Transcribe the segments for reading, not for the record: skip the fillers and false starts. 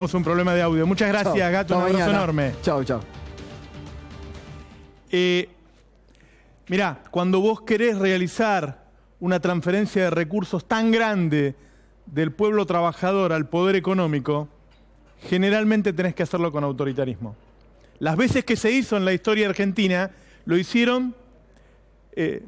Tenemos un problema de audio. Muchas gracias, Chau. Gato. Un abrazo enorme. Chau, chau. Mirá, cuando vos querés realizar una transferencia de recursos tan grande del pueblo trabajador al poder económico, generalmente tenés que hacerlo con autoritarismo. Las veces que se hizo en la historia argentina, lo hicieron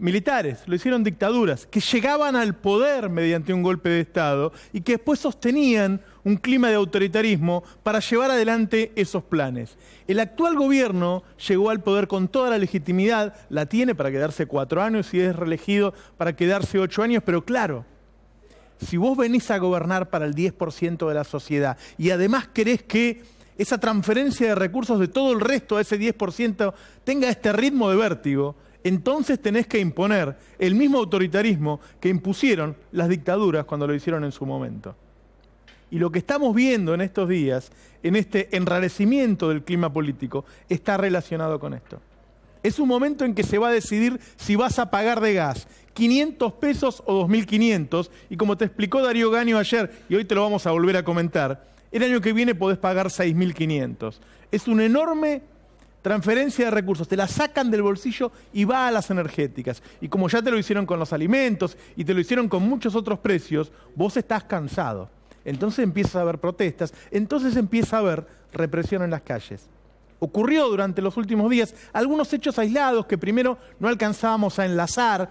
militares, lo hicieron dictaduras, que llegaban al poder mediante un golpe de Estado y que después sostenían un clima de autoritarismo para llevar adelante esos planes. El actual gobierno llegó al poder con toda la legitimidad, la tiene para quedarse 4 años y es reelegido para quedarse 8 años, pero claro, si vos venís a gobernar para el 10% de la sociedad y además querés que esa transferencia de recursos de todo el resto a ese 10% tenga este ritmo de vértigo, entonces tenés que imponer el mismo autoritarismo que impusieron las dictaduras cuando lo hicieron en su momento. Y lo que estamos viendo en estos días, en este enrarecimiento del clima político, está relacionado con esto. Es un momento en que se va a decidir si vas a pagar de gas 500 pesos o 2.500, y como te explicó Darío Gaño ayer, y hoy te lo vamos a volver a comentar, el año que viene podés pagar 6.500. Es una enorme transferencia de recursos, te la sacan del bolsillo y va a las energéticas. Y como ya te lo hicieron con los alimentos y te lo hicieron con muchos otros precios, vos estás cansado. Entonces empieza a haber protestas, entonces empieza a haber represión en las calles. Ocurrió durante los últimos días algunos hechos aislados que primero no alcanzábamos a enlazar.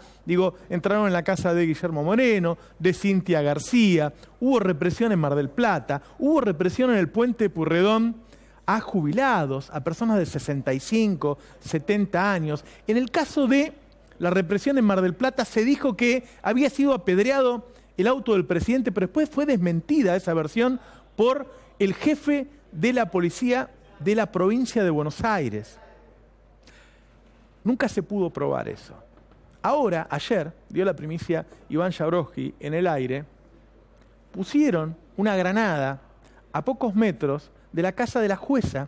Entraron en la casa de Guillermo Moreno, de Cintia García, hubo represión en Mar del Plata, hubo represión en el Puente Pueyrredón a jubilados, a personas de 65, 70 años. En el caso de la represión en Mar del Plata se dijo que había sido apedreado el auto del presidente, pero después fue desmentida esa versión por el jefe de la policía de la provincia de Buenos Aires. Nunca se pudo probar eso. Ahora, ayer, dio la primicia Iván Jabrowski en el aire, pusieron una granada a pocos metros de la casa de la jueza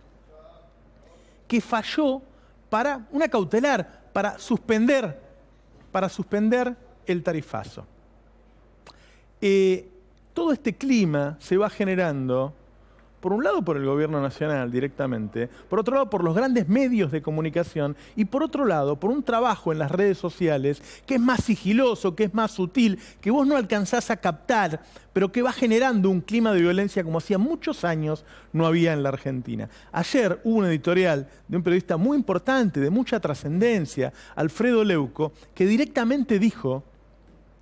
que falló para una cautelar, para suspender el tarifazo. Todo este clima se va generando, por un lado por el gobierno nacional directamente, por otro lado por los grandes medios de comunicación y por otro lado por un trabajo en las redes sociales que es más sigiloso, que es más sutil, que vos no alcanzás a captar, pero que va generando un clima de violencia como hacía muchos años no había en la Argentina. Ayer hubo un editorial de un periodista muy importante, de mucha trascendencia, Alfredo Leuco, que directamente dijo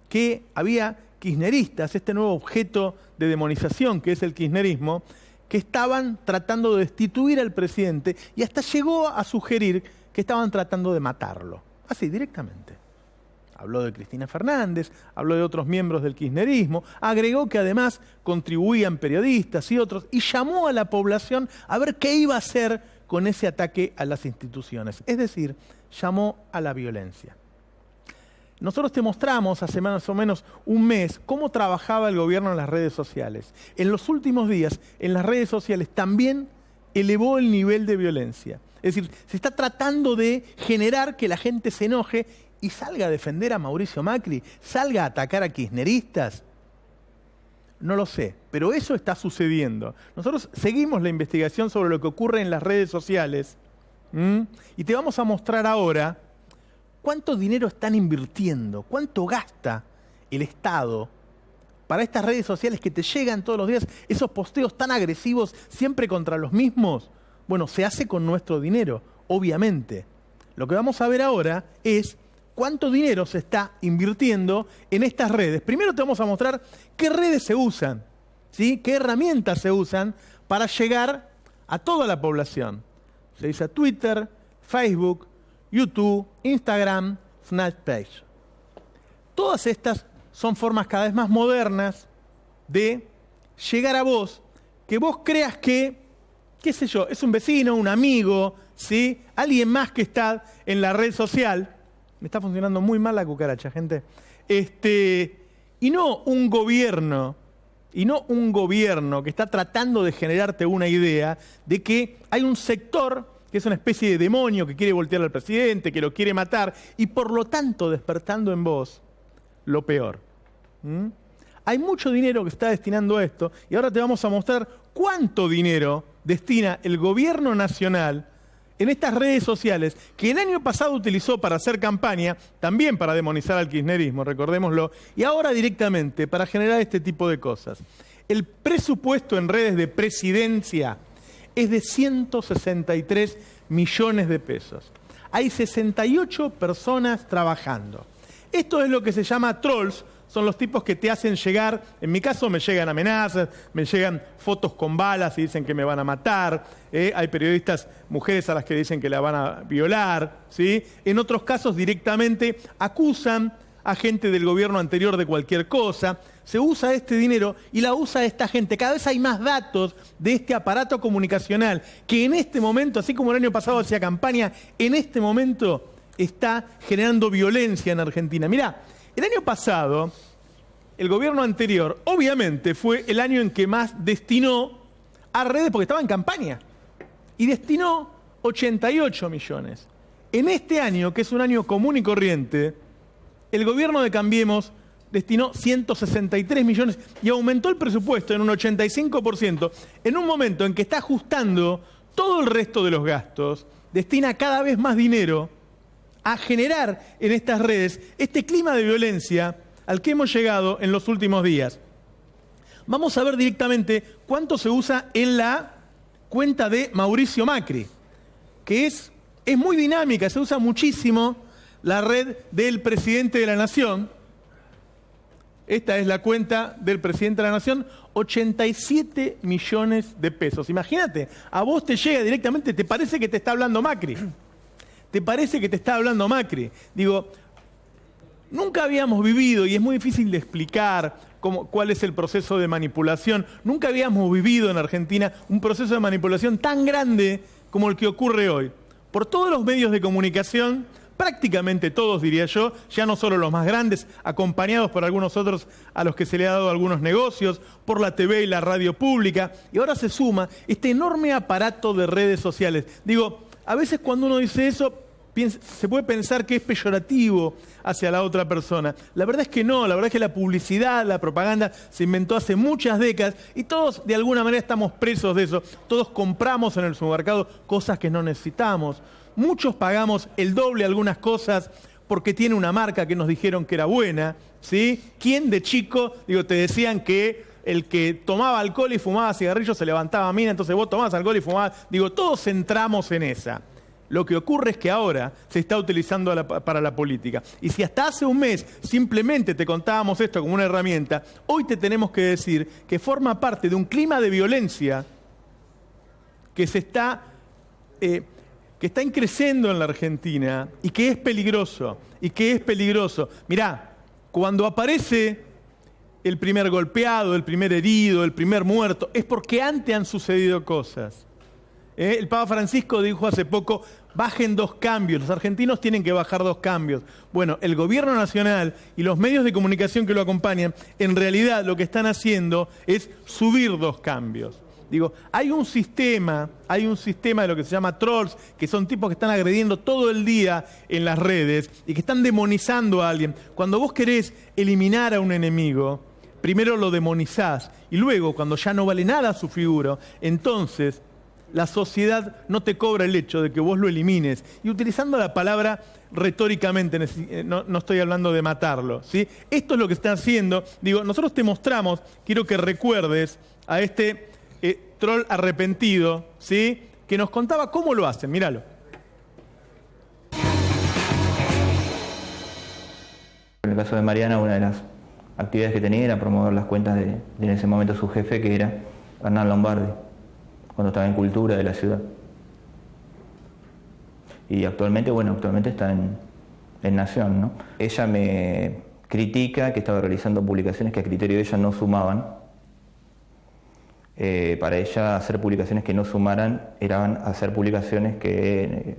que había kirchneristas, este nuevo objeto de demonización que es el kirchnerismo, que estaban tratando de destituir al presidente y hasta llegó a sugerir que estaban tratando de matarlo. Así, directamente. Habló de Cristina Fernández, habló de otros miembros del kirchnerismo, agregó que además contribuían periodistas y otros, y llamó a la población a ver qué iba a hacer con ese ataque a las instituciones. Es decir, llamó a la violencia. Nosotros te mostramos hace más o menos un mes cómo trabajaba el gobierno en las redes sociales. En los últimos días, en las redes sociales también elevó el nivel de violencia. Es decir, se está tratando de generar que la gente se enoje y salga a defender a Mauricio Macri, salga a atacar a kirchneristas. No lo sé, pero eso está sucediendo. Nosotros seguimos la investigación sobre lo que ocurre en las redes sociales y te vamos a mostrar ahora ¿cuánto dinero están invirtiendo? ¿Cuánto gasta el Estado para estas redes sociales que te llegan todos los días? Esos posteos tan agresivos siempre contra los mismos. Bueno, se hace con nuestro dinero, obviamente. Lo que vamos a ver ahora es cuánto dinero se está invirtiendo en estas redes. Primero te vamos a mostrar qué redes se usan, ¿sí? Qué herramientas se usan para llegar a toda la población. Se dice Twitter, Facebook, YouTube, Instagram, Snapchat. Todas estas son formas cada vez más modernas de llegar a vos, que vos creas que, qué sé yo, es un vecino, un amigo, ¿sí? Alguien más que está en la red social. Me está funcionando muy mal la cucaracha, gente. Y no un gobierno que está tratando de generarte una idea de que hay un sector que es una especie de demonio que quiere voltear al presidente, que lo quiere matar, y por lo tanto despertando en vos lo peor. Hay mucho dinero que se está destinando a esto, y ahora te vamos a mostrar cuánto dinero destina el gobierno nacional en estas redes sociales que el año pasado utilizó para hacer campaña, también para demonizar al kirchnerismo, recordémoslo, y ahora directamente para generar este tipo de cosas. El presupuesto en redes de presidencia es de 163 millones de pesos. Hay 68 personas trabajando. Esto es lo que se llama trolls. Son los tipos que te hacen llegar, en mi caso me llegan amenazas, me llegan fotos con balas y dicen que me van a matar, hay periodistas, mujeres a las que dicen que la van a violar, ¿sí? En otros casos directamente acusan a gente del gobierno anterior de cualquier cosa, se usa este dinero y la usa esta gente. Cada vez hay más datos de este aparato comunicacional que en este momento, así como el año pasado hacía campaña, en este momento está generando violencia en Argentina. Mirá, el año pasado, el gobierno anterior, obviamente, fue el año en que más destinó a redes porque estaba en campaña. Y destinó 88 millones. En este año, que es un año común y corriente, el gobierno de Cambiemos destinó 163 millones y aumentó el presupuesto en un 85%. En un momento en que está ajustando todo el resto de los gastos, destina cada vez más dinero a generar en estas redes este clima de violencia al que hemos llegado en los últimos días. Vamos a ver directamente cuánto se usa en la cuenta de Mauricio Macri, que es muy dinámica, se usa muchísimo la red del presidente de la Nación. Esta es la cuenta del presidente de la Nación, 87 millones de pesos. Imagínate, a vos te llega directamente, te parece que te está hablando Macri. ¿Te parece que te está hablando Macri? Digo, nunca habíamos vivido, y es muy difícil de explicar cuál es el proceso de manipulación, nunca habíamos vivido en Argentina un proceso de manipulación tan grande como el que ocurre hoy. Por todos los medios de comunicación, prácticamente todos diría yo, ya no solo los más grandes, acompañados por algunos otros a los que se le ha dado algunos negocios, por la TV y la radio pública, y ahora se suma este enorme aparato de redes sociales. Digo, a veces cuando uno dice eso, se puede pensar que es peyorativo hacia la otra persona. La verdad es que no, la verdad es que la publicidad, la propaganda se inventó hace muchas décadas y todos de alguna manera estamos presos de eso. Todos compramos en el supermercado cosas que no necesitamos. Muchos pagamos el doble algunas cosas porque tiene una marca que nos dijeron que era buena, ¿sí? ¿Quién de chico, te decían que el que tomaba alcohol y fumaba cigarrillos se levantaba mina, entonces vos tomabas alcohol y fumabas? Todos entramos en esa. Lo que ocurre es que ahora se está utilizando para la política. Y si hasta hace un mes simplemente te contábamos esto como una herramienta, hoy te tenemos que decir que forma parte de un clima de violencia que está creciendo en la Argentina y que es peligroso. Mirá, cuando aparece el primer golpeado, el primer herido, el primer muerto, es porque antes han sucedido cosas. El Papa Francisco dijo hace poco, bajen 2 cambios, los argentinos tienen que bajar 2 cambios. Bueno, el gobierno nacional y los medios de comunicación que lo acompañan, en realidad lo que están haciendo es subir 2 cambios. Hay un sistema de lo que se llama trolls, que son tipos que están agrediendo todo el día en las redes y que están demonizando a alguien. Cuando vos querés eliminar a un enemigo, primero lo demonizás y luego, cuando ya no vale nada su figura, entonces la sociedad no te cobra el hecho de que vos lo elimines. Y utilizando la palabra retóricamente, no estoy hablando de matarlo, ¿sí? Esto es lo que está haciendo. Nosotros te mostramos, quiero que recuerdes a este troll arrepentido, ¿sí? Que nos contaba cómo lo hacen. Míralo. En el caso de Mariana, una de las actividades que tenía era promover las cuentas de en ese momento su jefe, que era Hernán Lombardi, cuando estaba en Cultura de la ciudad. Y actualmente está en Nación, ¿no? Ella me critica que estaba realizando publicaciones que a criterio de ella no sumaban. Para ella hacer publicaciones que no sumaran eran hacer publicaciones que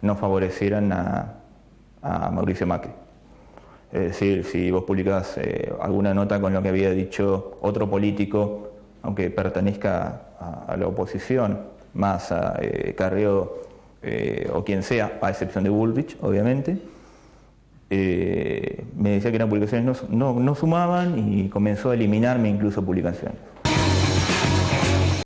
no favorecieran a Mauricio Macri. Es decir, si vos publicás alguna nota con lo que había dicho otro político, aunque pertenezca a la oposición, más a Carrió o quien sea, a excepción de Bullrich, obviamente, me decía que eran publicaciones no sumaban y comenzó a eliminarme incluso publicaciones.